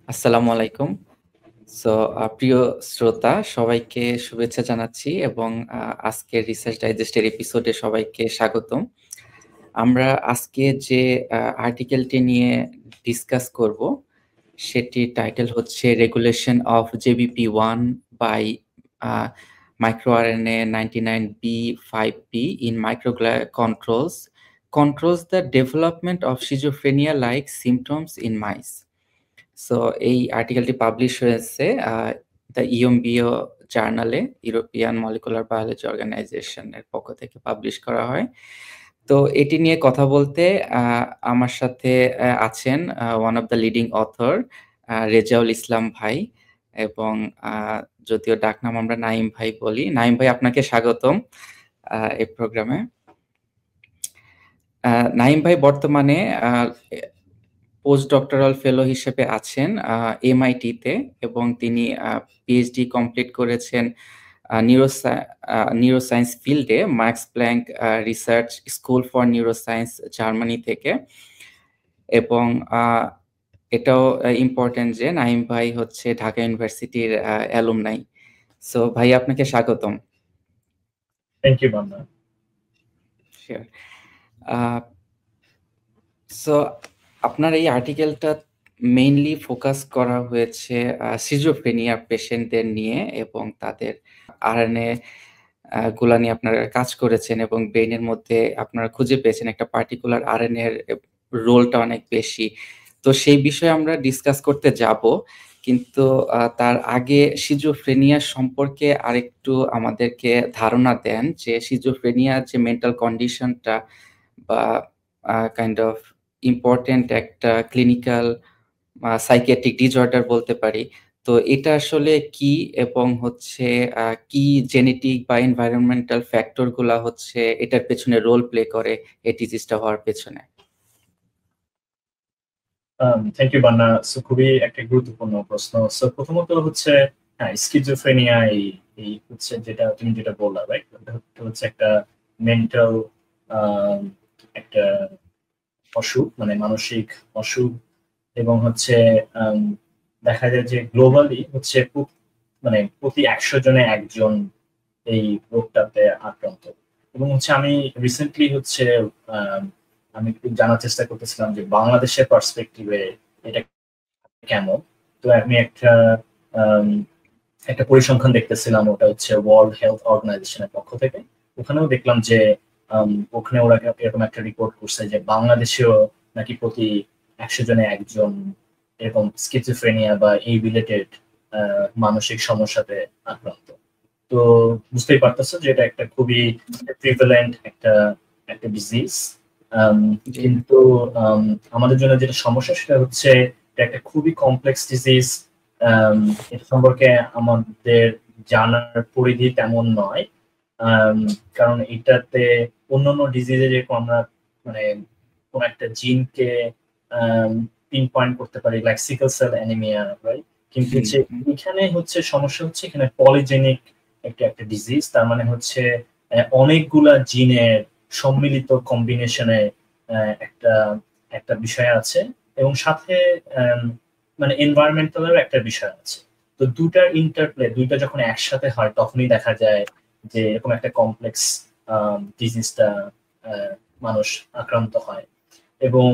আসসালামু আলাইকুম। সো প্রিয় শ্রোতা সবাইকে শুভেচ্ছা জানাচ্ছি এবং আজকের রিসার্চ ডাইজেস্টের এপিসোডে সবাইকে স্বাগতম। আমরা আজকে যে আর্টিকেলটি নিয়ে ডিসকাস করব সেটির টাইটেল হচ্ছে regulation of JBP1 by microRNA 99B5P in microglia controls the development of schizophrenia like symptoms in mice. So এই আর্টিকেলটি পাবলিশ হয়েছে দ্য ইএমবিও জার্নালে, ইউরোপিয়ান মলিকুলার বায়োলজি অর্গানাইজেশনের পক্ষ থেকে পাবলিশ করা হয়। তো এটি নিয়ে কথা বলতে আমার সাথে আছেন one of the leading author Rezaul Islam ভাই, এবং যদিও ডাকনাম আমরা নাইম ভাই বলি। নাইম ভাই, আপনাকে স্বাগতম এই প্রোগ্রামে। নাইম ভাই বর্তমানে পোস্ট ডক্টরাল ফেলো হিসেবে আছেন এমআইটিতে, এবং তিনি পিএইচডি কমপ্লিট করেছেন নিউরোসায়েন্স ফিল্ডে Max Planck research school for neuroscience Germany থেকে। এবং এটাও ইম্পর্টেন্ট যে নাইম ভাই হচ্ছে ঢাকা ইউনিভার্সিটির অ্যালুমনাই। সো ভাই, আপনাকে স্বাগতম। থ্যাংক ইউ বান্দা। শিওর। সো আপনার এই আর্টিকেলটা মেইনলি ফোকাস করা হয়েছে সিজোফ্রেনিয়া পেশেন্টদের নিয়ে, এবং তাদের আরএনএ গুলা নিয়ে আপনারা কাজ করেছেন, এবং ব্রেইনের মধ্যে আপনারা খুঁজে পেয়েছেন একটা পার্টিকুলার আরএনএ এর রোলটা অনেক বেশি। তো সেই বিষয়ে আমরা ডিসকাস করতে যাব, কিন্তু তার আগে সিজোফ্রেনিয়া সম্পর্কে আরেকটু আমাদেরকে ধারণা দেন যে সিজোফ্রেনিয়া যে মেন্টাল কন্ডিশনটা বা কাইন্ড অফ ইম্পর্টেন্ট একটা ক্লিনিক্যাল সাইকিয়াট্রিক ডিসঅর্ডার বলতে পারি। তো এটা আসলে কি, এবং হচ্ছে কি জেনেটিক বা এনভায়রনমেন্টাল ফ্যাক্টর গুলা হচ্ছে এটার পেছনে রোল প্লে করে এই ডিজিজটা হওয়ার পেছনে? থ্যাংক ইউ বান্না। সো খুবই একটা গুরুত্বপূর্ণ প্রশ্ন। সো প্রথমত হচ্ছে স্কিজোফ্রেনিয়া এই হচ্ছে তুমি যেটা বললা, রাইট? হচ্ছে একটা মেন্টাল একটা অসুখ, মানে মানসিক অসুখ, এবং হচ্ছে দেখা যায় যে গ্লোবালি হচ্ছে মানে প্রতি 100 জনে একজন এই রোগটাতে আক্রান্ত। এবং হচ্ছে আমি রিসেন্টলি হচ্ছে আমি একটু জানার চেষ্টা করতেছিলাম যে বাংলাদেশের পার্সপেক্টিভে এটা কেমন। তো আমি একটা পরিসংখ্যান দেখতেছিলাম, ওটা হচ্ছে ওয়ার্ল্ড হেলথ অর্গানাইজেশনের পক্ষ থেকে। ওখানেও দেখলাম যে ওখানে ওরা এরকম একটা রিপোর্ট করছে যে বাংলাদেশেও নাকি প্রতি 100 জনে একজন এরকম স্কিজোফ্রেনিয়া বা এই রিলেটেড মানসিক সমস্যাতে আক্রান্ত। তো বুঝতেই পারতেছো যে এটা একটা খুবই প্রিভ্যালেন্ট একটা ডিজিজ। কিন্তু আমাদের জন্য যেটা সমস্যা সেটা হচ্ছে এটা একটা খুবই কমপ্লেক্স ডিজিজ। এটা সম্পর্কে আমাদের জানার পরিধি তেমন নয়, কারণ এটাতে অন্যান্য ডিজিজে যেরকম আমরা মানে কোন একটা জিনকে পিন পয়েন্ট করতে পারি, like sickle cell anaemia, right? কিন্তু হচ্ছে এখানে হচ্ছে সমস্যা হচ্ছে এখানে পলিজেনিক একটা ডিজিজ। তার মানে হচ্ছে অনেকগুলা জিনের সম্মিলিত কম্বিনেশনে একটা একটা বিষয় আছে, এবং সাথে মানে এনভায়রনমেন্টালের একটা বিষয় আছে। তো দুটার ইন্টারপ্লে, দুইটা যখন একসাথে হয় তখনই দেখা যায় যে এরকম একটা কমপ্লেক্স ডিজিজটা মানুষ আক্রান্ত হয়। এবং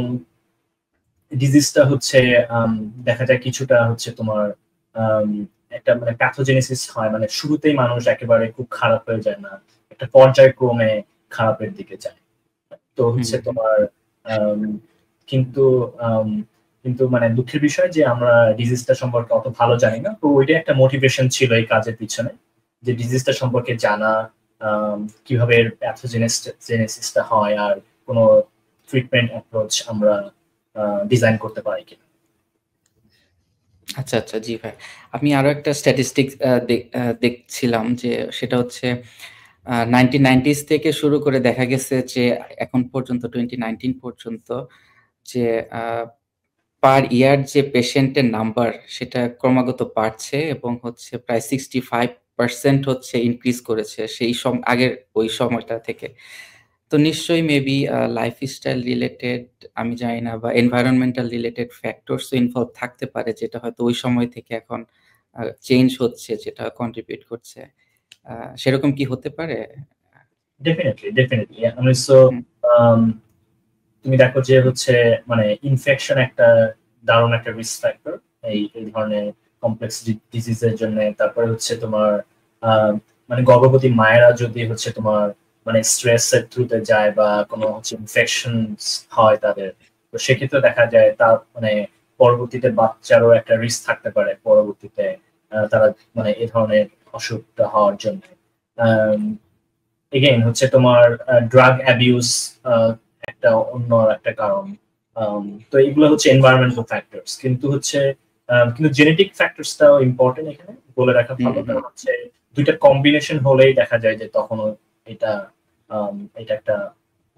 ডিজিজটা হচ্ছে দেখা যায় কিছুটা হচ্ছে তোমার একটা মানে প্যাথোজেনেসিস হয়, মানে শুরুতেই মানুষ একেবারে খুব খারাপ হয়ে যায় না, একটা পর্যায়ক্রমে খারাপের দিকে যায়। তো হচ্ছে তোমার কিন্তু কিন্তু মানে দুঃখের বিষয় যে আমরা ডিজিজটা সম্পর্কে অত ভালো জানি না। তো ওইটা একটা মোটিভেশন ছিল এই কাজের পিছনে, যে ডিজিজটা সম্পর্কে জানা, কিভাবে প্যাথোজেনেসিসটা হয়, আর কোনো ট্রিটমেন্ট অ্যাপ্রোচ আমরা ডিজাইন করতে পারি কিনা। আচ্ছা আচ্ছা, জি ভাই। আমি আরো একটা স্ট্যাটিস্টিক্স দেখছিলাম, যে সেটা হচ্ছে 1990s থেকে শুরু করে দেখা গেছে যে এখন পর্যন্ত 2019 পর্যন্ত যে পার ইয়ার যে পেশেন্টের নাম্বার সেটা ক্রমাগত বাড়ছে, এবং হচ্ছে প্রায় 65% হচ্ছে ইনক্রিজ করেছে সেই আগের ওই সময়টা থেকে। তো নিশ্চয়ই মেবি লাইফস্টাইল রিলেটেড আমি জানি না বা এনভায়রনমেন্টাল রিলেটেড ফ্যাক্টরস ও ইনভলভ থাকতে পারে যেটা হয়তো ওই সময় থেকে এখন চেঞ্জ হচ্ছে যেটা কন্ট্রিবিউট করছে। সেরকম কি হতে পারে? ডেফিনেটলি আমি সো হুম, তুমি দেখো যে হচ্ছে মানে ইনফেকশন একটা দারুণ একটা রিস্ক ফ্যাক্টর এই ধরনের কমপ্লেক্স ডিজিজের জন্য। তারপরে হচ্ছে তোমার মানে গর্ভবতী মায়েরা যদি হচ্ছে তোমার মানে স্ট্রেস এর থ্রুতে যায় বা কোনো হচ্ছে ইনফেকশন হয় তাদের, তো সেক্ষেত্রে দেখা যায় তার মানে পরবর্তীতে বাচ্চারও একটা রিস্ক থাকতে পারে পরবর্তীতে তারা মানে এ ধরনের অসুখটা হওয়ার জন্য। এগেইন হচ্ছে তোমার ড্রাগ অ্যাবিউজ একটা অন্য একটা কারণ। তো এগুলো হচ্ছে এনভায়রনমেন্টাল ফ্যাক্টরস, কিন্তু হচ্ছে কিন্তু জেনেটিক ফ্যাক্টরসটাও ইম্পর্টেন্ট এখানে বলে রাখা হুম, ভালো, হুম। কারণ হচ্ছে দুইটা কম্বিনেশন হলেই দেখা যায় যে তখনও এটা এটা একটা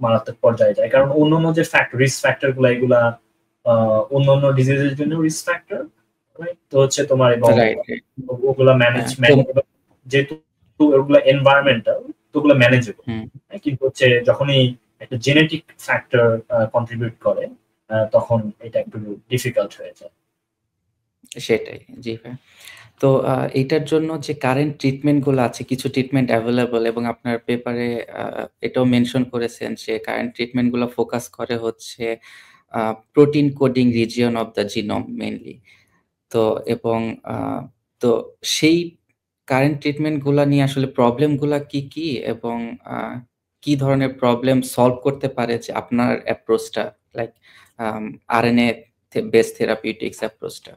মারাত্মক পর্যায়ে যায়। কারণ অন্যান্য যে রিস্ক ফ্যাক্টর গুলা এগুলা অন্যান্য ডিজিজের জন্য রিস্ক ফ্যাক্টর, তো হচ্ছে তোমার এবং রাইট, রাইট। ওগুলা তো যেহেতু ওগুলা এনভায়রনমেন্টাল, তো ওগুলো ম্যানেজেবল। হুম, কিন্তু হচ্ছে যখনই একটা জেনেটিক ফ্যাক্টর কন্ট্রিবিউট করে তখন এটা একটু ডিফিকাল্ট হয়ে যায়। সেটাই। জি ভাই। তো এইটার জন্য যে কারেন্ট ট্রিটমেন্ট গুলো আছে, কিছু ট্রিটমেন্ট এভেইলেবল এবং আপনার পেপারে আ এটাও মেনশন করেছেন যে কারেন্ট ট্রিটমেন্ট গুলো ফোকাস করে হচ্ছে protein coding region of the genome mainly. তো এবং আ তো সেই কারেন্ট ট্রিটমেন্ট গুলা নিয়ে আসলে প্রবলেম গুলা কি, কি? এবং আ কি ধরনের প্রবলেম সলভ করতে পারে যে আপনার অ্যাপ্রোচটা লাইক আম আরএনএ বেস থেরাপিউটিক্স অ্যাপ্রোচটা?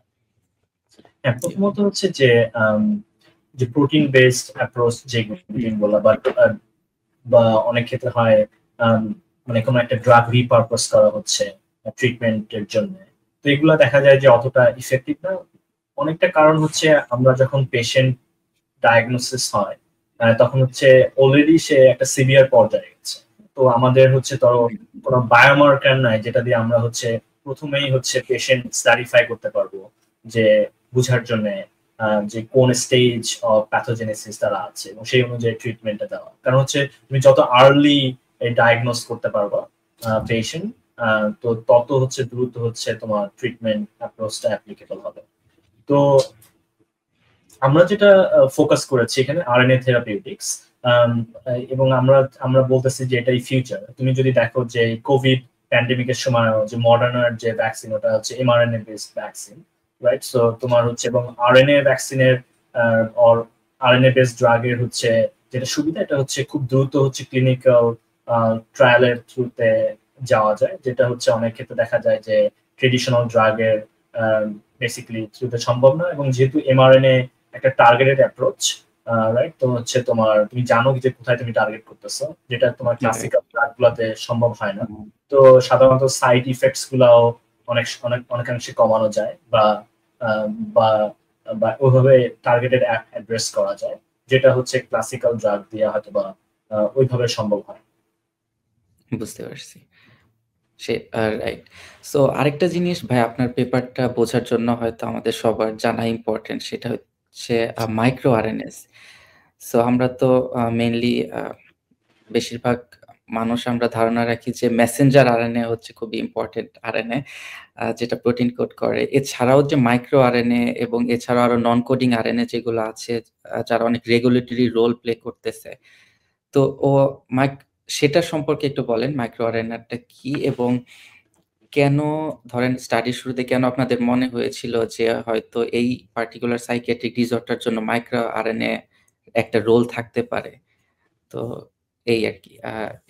হ্যাঁ, জি প্রথমত ভাই। হচ্ছে যে যে প্রোটিন বেসড অ্যাপ্রোচ যেগুলো হুম, প্রোটিন বলা বা অনেক ক্ষেত্রে হয় আম, মানে কোনো একটা ড্রাগ রিপারপাস করা হচ্ছে ট্রিটমেন্টের জন্য, তো এগুলা দেখা যায় যে অতটা ইফেক্টিভ না। অনেকটা কারণ হচ্ছে আমরা যখন পেশেন্ট ডায়াগনোসিস হয় তখন হচ্ছে অলরেডি সে একটা সিভিয়ার পর্যায়ে গেছে। তো আমাদের হচ্ছে ধরো হুম, কোনো বায়োমার্কার নাই যেটা দিয়ে আমরা হচ্ছে প্রথমেই হচ্ছে পেশেন্ট স্টাডিফাই করতে পারবো, যে বুঝার জন্য যে কোন স্টেজ অফ প্যাথোজেনেসিস তারা আছে এবং সেই অনুযায়ী ট্রিটমেন্টটা দেওয়া। কারণ হচ্ছে তুমি যত আর্লি ডায়াগনোস করতে পারবা পেশেন্ট, তো তত হচ্ছে দ্রুত হচ্ছে তোমার ট্রিটমেন্ট অ্যাপ্রোচটা অ্যাপ্লিকেবল হবে। তো আমরা যেটা ফোকাস করেছি এখানে আরএনএ থেরাপিউটিক্স, এবং আমরা আমরা বলতেছি যে এটাই ফিউচার। তুমি যদি দেখো যে কোভিড প্যান্ডেমিকের সময় যে মডার্নার যে ভ্যাকসিন ওটা হচ্ছে mRNA based vaccine, right? So তোমার হচ্ছে এবং আরএনএ ভ্যাকসিনের অর আরএনএ বেসড ড্রাগের হচ্ছে যেটা সুবিধা, এটা হচ্ছে খুব দ্রুত হচ্ছে ক্লিনিক্যাল ট্রায়ালের থ্রুতে যাওয়া যায়, যেটা হচ্ছে অনেক ক্ষেত্রে দেখা যায় যে ট্রেডিশনাল ড্রাগের বেসিক্যালি থ্রুতে সম্ভব না। এবং যেহেতু এমআরএনএ একটা টার্গেটেড অ্যাপ্রোচ, রাইট, তো হচ্ছে তোমার তুমি জানো যে কোথায় তুমি টার্গেট করতেছো, যেটা তোমার রাইট। ক্লাসিক্যাল ড্রাগ গুলাতে সম্ভব হয় না। হুম, তো সাধারণত সাইড ইফেক্টস গুলাও অনেকাংশে কমানো যায় বা আহ, বা বা ওইভাবে টার্গেটেড অ্যাড্রেস করা যায়, যেটা হচ্ছে ক্লাসিক্যাল ড্রাগ দিয়ে হয়তো বা ওইভাবে সম্ভব হয়। বুঝতে পারছি। সে রাইট। সো আরেকটা জিনিস ভাই আপনার পেপারটা বোঝার জন্য হয়তো আমাদের সবার জানা ইম্পোর্টেন্ট সেটা হচ্ছে মাইক্রো আরএনএস। সো আমরা তো মেইনলি বেশিরভাগ মানুষ আমরা ধারণা রাখি যে মেসেঞ্জার আরএনএ হচ্ছে খুবই ইম্পোর্টেন্ট আরএনএ যেটা প্রোটিন কোড করে। এছাড়াও যে মাইক্রো আরএনএ এবং এছাড়াও আরো নন কোডিং আরএনএ যেগুলো আছে যারা অনেক রেগুলেটরি রোল প্লে করতেছে। তো ও মাইক সেটা সম্পর্কে একটু বলেন মাইক্রো আরএনএটা কি? এবং কেন ধরেন স্টাডির শুরুতে কেন আপনাদের মনে হয়েছিল যে হয়তো এই পার্টিকুলার সাইকিয়াট্রিক ডিসঅর্ডার জন্য মাইক্রো আরএনএ একটা রোল থাকতে পারে? তো এই আরকি।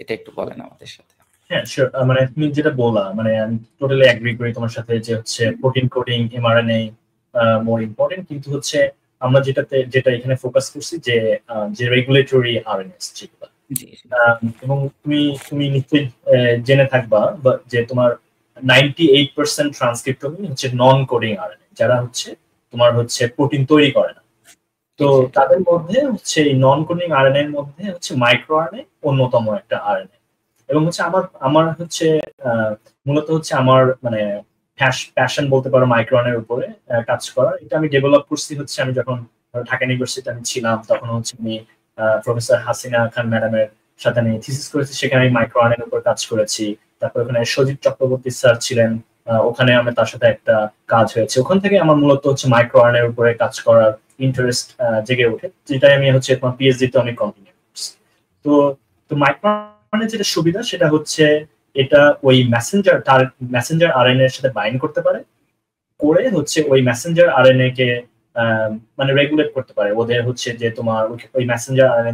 এটা একটু বলেন আমাদের সাথে। হ্যাঁ, শিওর। মানে তুমি যেটা বললা মানে আমি টোটালি এগ্রি করি তোমার সাথে যে হচ্ছে hmm, protein coding mRNA more important, কিন্তু হচ্ছে আমরা যেটা এখানে ফোকাস করছি যে যে রেগুলেটরি আরএনএস যেগুলো, জি, জি। এবং তুমি তুমি নিশ্চয়ই জেনে থাকবা যে তোমার 98% ট্রান্সক্রিপ্টমই হচ্ছে নন কোডিং আরএনএ, যারা হচ্ছে তোমার হচ্ছে প্রোটিন তৈরি করে না। তো এক্সাক্টলি। তাদের মধ্যে হচ্ছে এই নন কোডিং আরএনএ এর মধ্যে হচ্ছে মাইক্রো আরএনএ অন্যতম একটা আরএনএ। এবং হচ্ছে আমার আমার হচ্ছে আহ, মূলত হচ্ছে আমার মানে প্যাশন বলতে পারো মাইক্রো আরএনএ এর উপরে কাজ করা। এটা আমি ডেভেলপ করছি আমি যখন ঢাকা ইউনিভার্সিটি আমি ছিলাম, তখন হচ্ছে আমি প্রফেসর হাসিনা খান ম্যাডামের সাথে আমি থিসিস করেছি, সেখানে আমি মাইক্রো আরএনএর উপর কাজ করেছি। তারপর ওখানে সজীব চক্রবর্তী স্যার ছিলেন, ওখানে আমার তার সাথে একটা কাজ হয়েছে। ওখান থেকে আমার মূলত হচ্ছে মাইক্রো আরএনএর উপরে কাজ করার ইন্টারেস্ট জেগে ওঠে, যেটাই আমি হচ্ছে তোমার পিএইচডি তে আমি কন্টিনিউ করছি। তো তো মাইক্রো আরএনএর যেটা সুবিধা সেটা হচ্ছে এটা ওই মেসেঞ্জার আরএনএ এর সাথে বাইন্ড করতে পারে, করে হচ্ছে ওই মেসেঞ্জার আরএনএ কে মানে রেগুলেট করতে পারে। ওদের হচ্ছে যে তোমার ওই মেসেঞ্জার আরএনএ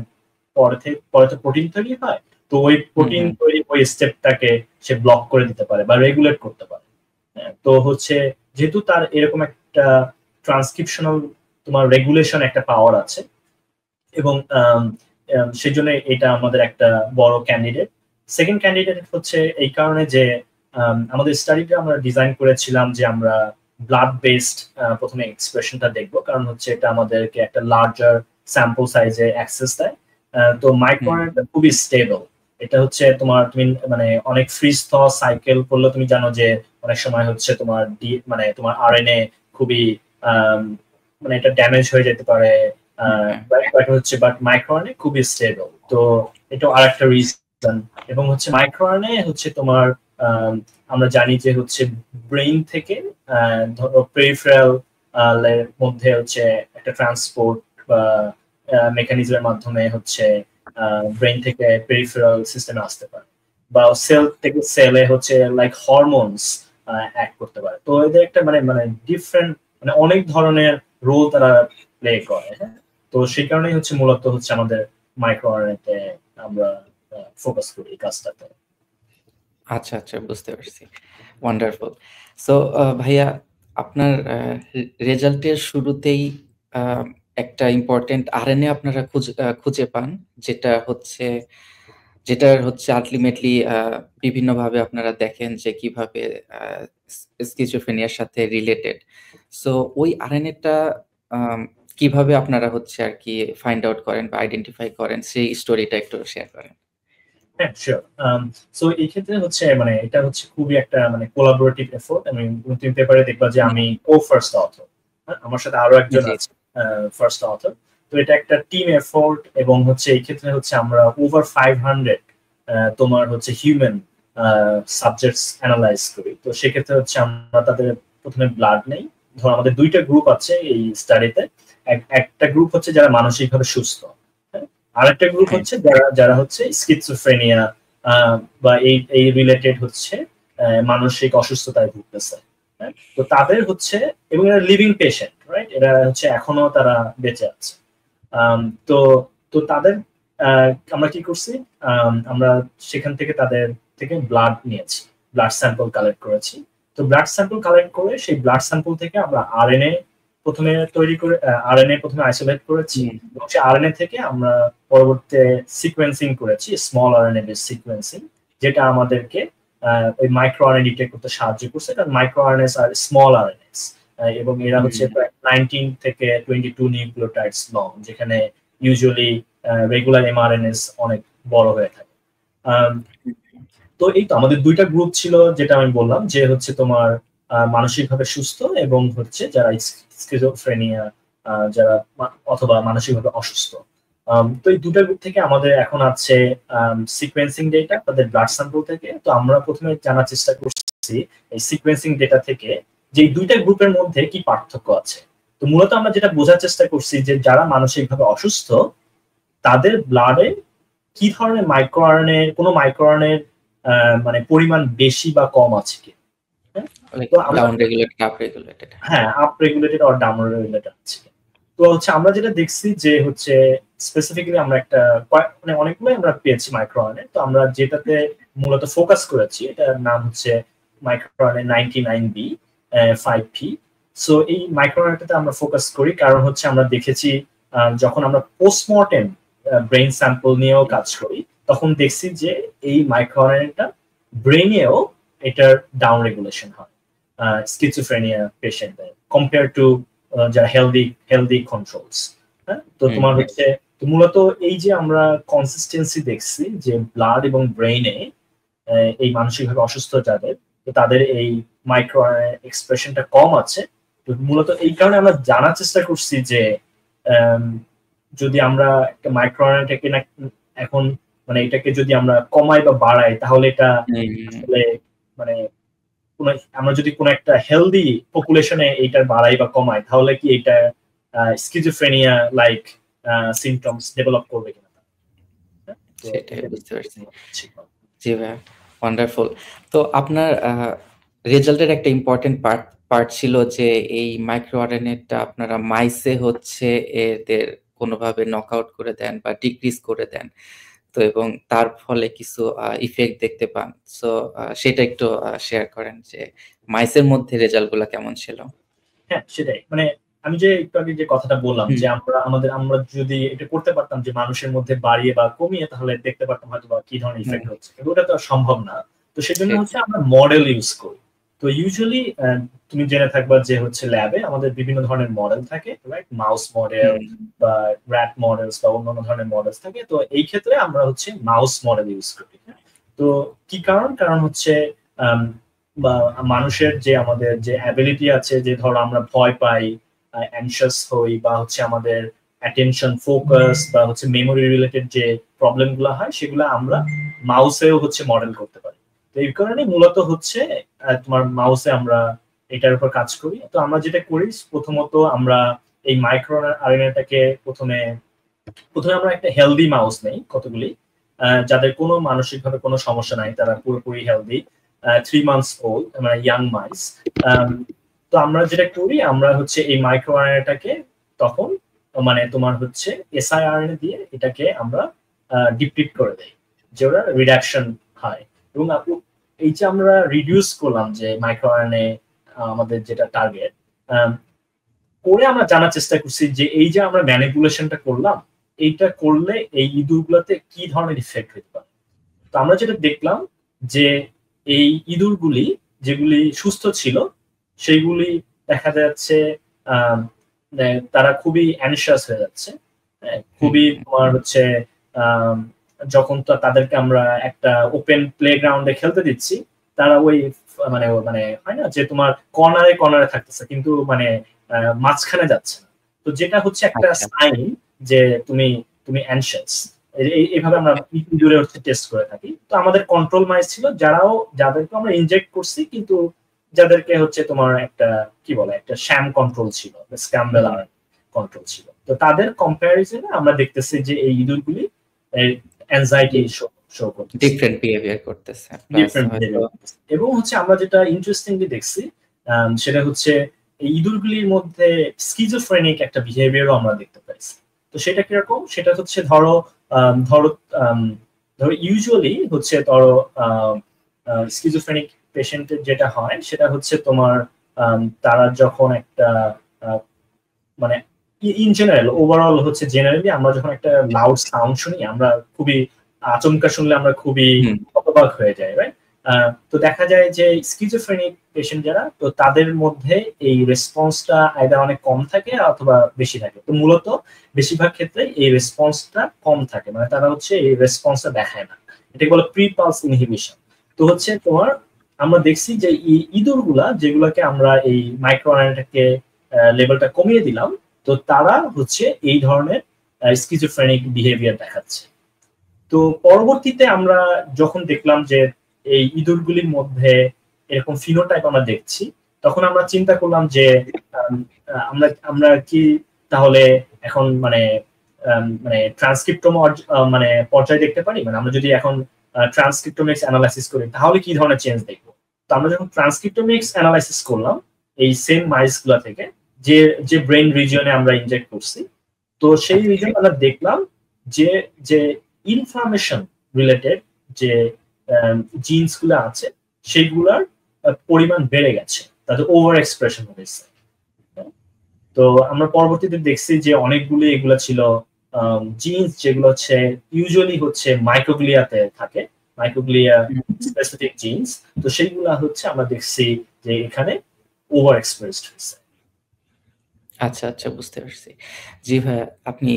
পরে তো প্রোটিন তৈরি হয়, তো ওই প্রোটিন তৈরি ওই স্টেপটাকে সে ব্লক করে দিতে পারে বা রেগুলেট করতে পারে। তো হচ্ছে যেহেতু তার এরকম একটা ট্রান্সক্রিপশনাল তোমার রেগুলেশন একটা পাওয়ার আছে, এবং সেই জন্য এটা আমাদের একটা বড় ক্যান্ডিডেট। সেকেন্ড ক্যান্ডিডেট হচ্ছে এই কারণে যে আমাদের স্টাডিটা আমরা ডিজাইন করেছিলাম যে আমরা ব্লাড বেসড প্রথমে এক্সপ্রেশনটা দেখবো, কারণ হচ্ছে এটা আমাদেরকে একটা লার্জার স্যাম্পল সাইজে অ্যাক্সেস দেয়। তো মাইক্রোআরএনএটা খুবই স্টেবল। এটা হচ্ছে তোমার তুমি মানে অনেক ফ্রিজ থ সাইকেল করলে তুমি জানো যে অনেক সময় হচ্ছে তোমার মানে তোমার আরএনএ খুবই মানে এটা ড্যামেজ হয়ে যেতে পারে, হচ্ছে বাট মাইক্রোআরএনএ খুবই স্টেবল। তো এটা আরেকটা রিজন। এবং হচ্ছে মাইক্রোআরএনএ হচ্ছে তোমার আমরা জানি যে হচ্ছে ব্রেইন থেকে ধরো পেরিফেরাল এর মধ্যে হচ্ছে একটা ট্রান্সপোর্ট বা মেকানিজমের মাধ্যমে হচ্ছে ব্রেইন থেকে পেরিফেরাল সিস্টেমে আসতে পারে, বা সেল থেকে সেলে হচ্ছে লাইক হরমোনস অ্যাক্ট করতে পারে। তো এদের একটা মানে মানে ডিফারেন্ট মানে অনেক ধরনের রোল তারা প্লে করে। হ্যাঁ, তো সেই কারণেই হচ্ছে মূলত হচ্ছে আমাদের মাইক্রোআরএনএতে আমরা ফোকাস করি এই কাজটাতে। আচ্ছা, আচ্ছা, বুঝতে পারছি। ওয়ান্ডারফুল। সো ভাইয়া, আপনার রেজাল্টের শুরুতেই একটা ইম্পর্টেন্ট আরএনএ আপনারা খুঁজে পান, যেটার হচ্ছে আল্টিমেটলি বিভিন্নভাবে আপনারা দেখেন যে কিভাবে স্কিজোফ্রেনিয়ার সাথে রিলেটেড। সো ওই আরএনএটা কিভাবে আপনারা হচ্ছে আর কি ফাইন্ড আউট করেন বা আইডেন্টিফাই করেন, সেই স্টোরিটা একটু শেয়ার করেন। হ্যাঁ, শিওর। সো এই ক্ষেত্রে হচ্ছে মানে এটা হচ্ছে খুবই একটা মানে কোলাবোরেটিভ এফোর্ট। আমি তুমি পেপারে দেখবা যে আমি ফার্স্ট অথর, আমার সাথে আরো একজন আছে ফার্স্ট অথর। তো এটা একটা টিম এফোর্ট, এবং হচ্ছে এই ক্ষেত্রে হচ্ছে আমরা ওভার 500 তোমার হচ্ছে হিউম্যান সাবজেক্টস অ্যানালাইজ করি। তো সেক্ষেত্রে হচ্ছে আমরা তাদের প্রথমে ব্লাড নেই। ধর আমাদের দুইটা গ্রুপ আছে এই স্টাডিতে। একটা গ্রুপ হচ্ছে যারা মানসিকভাবে সুস্থ, আরেকটা গ্রুপ হচ্ছে যারা হচ্ছে স্কিজোফ্রেনিয়া বা এই রিলেটেড হচ্ছে মানসিক অসুস্থতায় ভুগতেছে। তো তাদের হচ্ছে, এবং এরা লিভিং পেশেন্ট, রাইট, এরা হচ্ছে এখনো তারা বেঁচে আছে। তো তো তাদের আমরা কি করছি, আমরা সেখান থেকে তাদের থেকে ব্লাড নিয়েছি, ব্লাড স্যাম্পল কালেক্ট করেছি। তো ব্লাড স্যাম্পল কালেক্ট করে সেই ব্লাড স্যাম্পল থেকে আমরা আরএনএ প্রথমে তৈরি করে আরএনএ প্রথমে আইসোলেট করেছি, এবং সেই আরএনএ থেকে আমরা পরবর্তীতে সিকোয়েন্সিং করেছি, স্মল আরএনএ বেস সিকোয়েন্সিং, যেটা আমাদেরকে ওই মাইক্রো আরএনএ ডিটেক্ট করতে সাহায্য করছে। কারণ মাইক্রো আরএনএস আর স্মল আরএনএস, এবং এরা হচ্ছে প্রায় 19 থেকে 22 নিউক্লিওটাইডস লং, যেখানে ইউজুয়ালি রেগুলার এমআরএনএস অনেক বড় হয়ে থাকে। তো এই তো আমাদের দুইটা গ্রুপ ছিল, যেটা আমি বললাম যে হচ্ছে তোমার মানসিকভাবে সুস্থ এবং হচ্ছে যারা স্কিজোফ্রেনিয়া, যারা অথবা মানসিকভাবে অসুস্থ। তো এই দুটা গ্রুপ থেকে আমাদের এখন আছে সিকোয়েন্সিং ডেটা তাদের ব্লাড স্যাম্পল থেকে। তো আমরা প্রথমে জানার চেষ্টা করছি এই সিকোয়েন্সিং ডেটা থেকে যে দুইটা গ্রুপের মধ্যে কি পার্থক্য আছে। তো মূলত আমরা যেটা বোঝার চেষ্টা করছি যে যারা মানসিকভাবে অসুস্থ তাদের ব্লাডে কি ধরনের মাইক্রোআরএনএ, কোনো মাইক্রোআরএনএ মানে পরিমাণ বেশি বা কম আছে কি, হ্যাঁ, up regulated or down regulated আছে। তো হচ্ছে আমরা যেটা দেখছি যে হচ্ছে স্পেসিফিক্যালি আমরা একটা মানে অনেকগুলো আমরা পেয়েছি মাইক্রোআরএনএ। তো আমরা যেটাতে মূলত ফোকাস করেছি এটার নাম হচ্ছে মাইক্রোআরএনএ 99B 5P। সো এই মাইক্রোআরএনএটাতে আমরা ফোকাস করি কারণ হচ্ছে আমরা দেখেছি যখন আমরা পোস্টমর্টেম ব্রেইন স্যাম্পল নিয়েও কাজ করি তখন দেখছি যে এই মাইক্রোআরএনএটা ব্রেইনেও এটার ডাউন রেগুলেশন হয় স্কিজোফ্রেনিয়া পেশেন্টদের কম্পেয়ার টু যারা হেলদি কন্ট্রোলস। হ্যাঁ, তো তোমার হচ্ছে মূলত এই যে আমরা কনসিস্টেন্সি দেখছি যে ব্লাড এবং ব্রেইনে এই মানসিকভাবে অসুস্থ যাদের, তো তাদের এই মাইক্রো এক্সপ্রেশনটা কম আছে। তো মূলত এই কারণে আমরা জানার চেষ্টা করছি যে যদি আমরা একটা মাইক্রোআরএনএটাকে এখন মানে এটাকে যদি আমরা কমাই বা বাড়াই তাহলে এটা হুম, আসলে মানে আমরা যদি কোনো একটা হেলদি পপুলেশনে এইটার বাড়াই বা কমাই তাহলে কি এটা স্কিজোফ্রেনিয়া লাইক সিমটমস ডেভেলপ করবে কিনা। তো সেটাই এটা বুঝতে পারছি। ছিল। জি ভাইয়া, ওয়ান্ডারফুল। তো আপনার রেজাল্টের একটা ইম্পোর্টেন্ট পার্ট ছিল যে এই মাইক্রো আরএনএটা আপনারা মাইসে হচ্ছে এদের কোনোভাবে নকআউট করে দেন বা ডিক্রিজ করে দেন। তো এবং তার ফলে কিছু ইফেক্ট দেখতে পান। সো সেটা একটু শেয়ার করেন যে মাইসের মধ্যে রেজাল্ট গুলা কেমন ছিল? হ্যাঁ, সেটাই। মানে আমি যে একটু আগে যে কথাটা বললাম হুম, যে আমরা যদি এটা করতে পারতাম যে মানুষের মধ্যে বাড়িয়ে বা কমিয়ে তাহলে দেখতে পারতাম হয়তোবা কি ধরনের হুম, ইফেক্ট হচ্ছে। কিন্তু ওটা তো আর সম্ভব না। তো সেজন্য হচ্ছে সেটাই। আমরা মডেল ইউজ করি। তো ইউজুয়ালি তুমি জেনে থাকবা যে হচ্ছে ল্যাবে আমাদের বিভিন্ন ধরনের মডেল থাকে, রাইট? মাউস মডেল হুম, বা rat মডেলস বা অন্যান্য ধরনের মডেলস থাকে। তো এই ক্ষেত্রে আমরা হচ্ছে মাউস মডেল ইউজ করি। হ্যাঁ? তো কি কারণ? কারণ হচ্ছে আম বা মানুষের যে আমাদের যে অ্যাবিলিটি আছে যে ধরো আমরা ভয় পাই, অ্যানশিয়াস হই বা হচ্ছে আমাদের অ্যাটেনশন, ফোকাস বা হচ্ছে মেমোরি রিলেটেড যে প্রবলেম গুলো হয় সেগুলো আমরা মাউসেও হচ্ছে মডেল করতে পারি। তো এই কারণে মূলত হচ্ছে তোমার মাউসে আমরা এটার উপর কাজ করি। তো আমরা যেটা করি প্রথমত আমরা এই মাইক্রো আরএনএটাকে প্রথমে আমরা একটা হেলদি মাউস নেই কতগুলি, যাদের কোনো মানসিকভাবে কোনো সমস্যা নাই, তারা পুরোপুরি হেলদি, 3 মান্থস ওল্ড, মানে ইয়াং মাইস। তো আমরা যেটা করি আমরা হচ্ছে এই মাইক্রো আরএনএটাকে তখন মানে তোমার হচ্ছে এসআইআরএনএ দিয়ে এটাকে আমরা ডিপ্লিট করে দেই যে ওরা রিডাকশন হয়। এবং এই যে আমরা রিডিউস করলাম যে মাইক্রো আরএনএ আমাদের যেটা টার্গেট, করে আমরা জানার চেষ্টা করছি যে এই যে আমরা ম্যানিপুলেশনটা করলাম এইটা করলে এই ইঁদুরগুলোতে কি ধরনের ইফেক্ট হতে পারে। তো আমরা যেটা দেখলাম যে এই ইঁদুরগুলি যেগুলি সুস্থ ছিল সেইগুলি দেখা যাচ্ছে আহ, তারা খুবই অ্যানশিয়াস হয়ে যাচ্ছে। হ্যাঁ, হুম, খুবই হুম। তোমার হচ্ছে আহ, যখন তো তাদেরকে আমরা একটা ওপেন প্লে গ্রাউন্ডে খেলতে দিচ্ছি তারা ওই মানে মানে হয় না যে তোমার কর্নারে কর্নারে থাকতেছে কিন্তু মানে মাঝখানে যাচ্ছে না। তো যেটা হচ্ছে একটা আচ্ছা, সাইন যে তুমি তুমি অ্যানশিয়াস। এইভাবে আমরা জুড়ে হচ্ছে টেস্ট করে থাকি। তো আমাদের কন্ট্রোল মাইস ছিল যাদেরকে আমরা ইনজেক্ট করছি কিন্তু যাদেরকে হচ্ছে তোমার একটা কি বলে একটা শ্যাম কন্ট্রোল ছিল, স্ক্যাম্বেল হুম। আর কন্ট্রোল ছিল। তো তাদের কম্পারিজনে আমরা দেখতেছি যে এই ইঁদুরগুলি অ্যাংজাইটি শো করতেছে, ডিফারেন্ট বিহেভিয়ার করতেছে। প্লাস ডিফারেন্ট হয়তো বিহেভিয়ার করতেছে। এবং হচ্ছে আমরা যেটা ইন্টারেস্টিংলি দেখছি সেটা হচ্ছে এই ইঁদুরগুলির মধ্যে স্কিজোফ্রেনিক একটা বিহেভিয়ারও আমরা দেখতে পাইছি। তো সেটা কিরকম? সেটা হচ্ছে ধরো আম, ধরো আম, ধরো ইউজুয়ালি হচ্ছে ধরো স্কিজোফ্রেনিক পেশেন্টের যেটা হয় সেটা হচ্ছে তোমার তারা যখন একটা আহ, মানে ইন জেনারেল ওভারঅল হচ্ছে জেনারেলি আমরা যখন একটা লাউড সাউন্ড শুনি আমরা খুবই আচমকা শুনলে আমরা খুবই হুম, হতবাক হয়ে যাই, রাইট? তো দেখা যায় যে স্কিজোফ্রেনিক পেশেন্ট যারা তো তাদের মধ্যে এই রেসপন্সটা আইদার অনেক কম থাকে অথবা বেশি থাকে। তো মূলত বেশিরভাগ ক্ষেত্রে এই রেসপন্সটা কম থাকে, মানে তারা হচ্ছে এই রেসপন্সটা দেখায় না। এটাকে বলে প্রি পালস ইনহিবিশন। তো হচ্ছে তোমার আমরা দেখছি যে ইঁদুরগুলা যেগুলোকে আমরা এই মাইক্রোআরএনএটাকে লেভেলটা কমিয়ে দিলাম তো তারা হচ্ছে এই ধরনের স্কিজোফ্রেনিক বিহেভিয়ার দেখাচ্ছে। তো পরবর্তীতে আমরা যখন দেখলাম যে এই ইঁদুরগুলির মধ্যে এরকম ফিনোটাইপ আমরা দেখছি তখন আমরা চিন্তা করলাম যে আম, আমরা আমরা কি তাহলে এখন মানে ট্রান্সক্রিপ্টোম মানে পর্যায়ে দেখতে পারি, মানে আমরা যদি এখন ট্রান্সক্রিপ্টোমিক্স অ্যানালাইসিস করি তাহলে কি ধরনের চেঞ্জ দেখবো। তো আমরা যখন ট্রান্সক্রিপ্টোমিক্স অ্যানালাইসিস করলাম এই সেম মাইস গুলা থেকে যে যে ব্রেন রিজিয়নে আমরা ইনজেক্ট করছি তো সেই আচ্ছা, রিজন আমরা দেখলাম যে যে ইনফ্লামেশন রিলেটেড যে জিনস গুলো আছে সেগুলার পরিমাণ বেড়ে গেছে, তাদের ওভার এক্সপ্রেশন হয়েছে। তো আমরা পরবর্তীতে দেখছি যে অনেকগুলো এগুলো ছিল জিনস যেগুলো হচ্ছে ইউজুয়ালি হচ্ছে মাইক্রোগ্লিয়াতে থাকে, মাইক্রোগ্লিয়া স্পেসিফিক জিনস। তো সেইগুলা হচ্ছে আমরা দেখছি যে এখানে ওভার এক্সপ্রেসড হয়েছে। আচ্ছা, আচ্ছা, বুঝতে পারছি। জি ভাইয়া, আপনি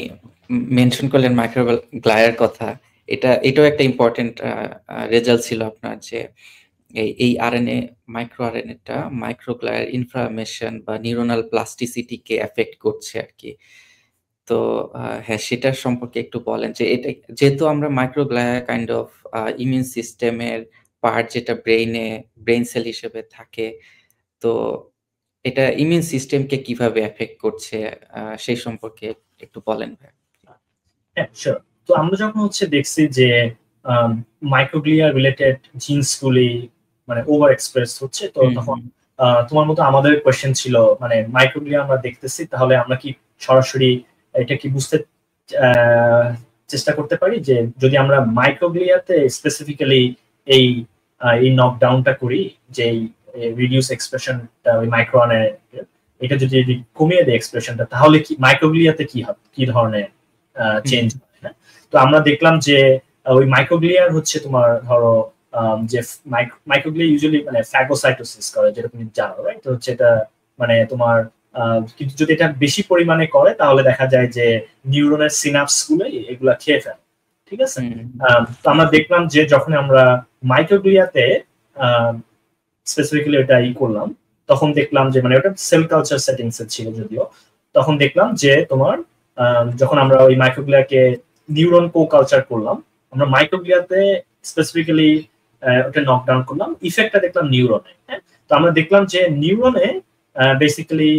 মেনশন করলেন মাইক্রোগ্লাইয়ার কথা। এটাও একটা ইম্পোর্টেন্ট রেজাল্ট ছিল আপনার যে এই আরএনএ মাইক্রো আরএনএটা মাইক্রোগ্লিয়ার ইনফ্লামেশন বা নিউরনাল প্লাস্টিসিটি কে এফেক্ট করছে আরকি। তো হ্যাঁ, সেটার সম্পর্কে একটু বলেন যে এটা যেহেতু আমরা মাইক্রোগ্লিয়া কাইন্ড অফ ইমিউন সিস্টেমের পার্ট যেটা ব্রেইন সেল হিসেবে থাকে। তো এটা ইমিউন সিস্টেমকে কিভাবে এফেক্ট করছে সেই সম্পর্কে একটু বলেন ভাই? হ্যাঁ, শিওর। তো আমরা যখন হচ্ছে দেখছি যে মাইক্রোগ্লিয়া রিলেটেড জিনস গুলি মানে ওভার এক্সপ্রেস হচ্ছে, তো হুম, তখন হুম। তোমার মতো আমাদের কোয়েশ্চেন ছিল মানে মাইক্রোগ্লিয়া আমরা দেখতেছি, তাহলে আমরা কি সরাসরি এটা কি বুঝতে আহ, চেষ্টা করতে পারি যে যদি আমরা মাইক্রোগ্লিয়াতে স্পেসিফিক্যালি এই এই নকডাউনটা করি, যে রিডিউস এক্সপ্রেশনটা ওই মাইক্রোনে, এটা যদি কমিয়ে দেয় এক্সপ্রেশনটা, তাহলে কি মাইক্রোগ্লিয়াতে কি হবে, কি ধরনের হুম, চেঞ্জ হয়? হ্যাঁ? তো আমরা দেখলাম যে ওই মাইক্রোগ্লিয়ার হচ্ছে তোমার ধরো যে মাইক্রোগ্লিয়া ইউজুয়ালি মানে ফ্যাগোসাইটোসিস করে, যেটা তুমি জানো, রাইট? তো হচ্ছে এটা মানে তোমার কিন্তু যদি এটা বেশি পরিমাণে করে তাহলে দেখা যায় যে নিউরনের সিনাপস গুলো এগুলা খেয়ে ফেলে, ঠিক আছে? হুম, তো আমরা দেখলাম যে যখন আমরা মাইক্রোগ্লিয়াতে স্পেসিফিক্যালি ওটা করলাম, তখন দেখলাম যে মানে ওটা সেল কালচার সেটিংস এ ছিল যদিও, তখন দেখলাম যে তোমার যখন আমরা ওই মাইক্রোগ্লিয়াকে নিউরন কো কালচার করলাম, আমরা মাইক্রোগ্লিয়াতে স্পেসিফিক্যালি ওটা নকডাউন করলাম, ইফেক্টটা দেখলাম নিউরনে। হ্যাঁ, তো আমরা দেখলাম যে নিউরনে বেসিক্যালি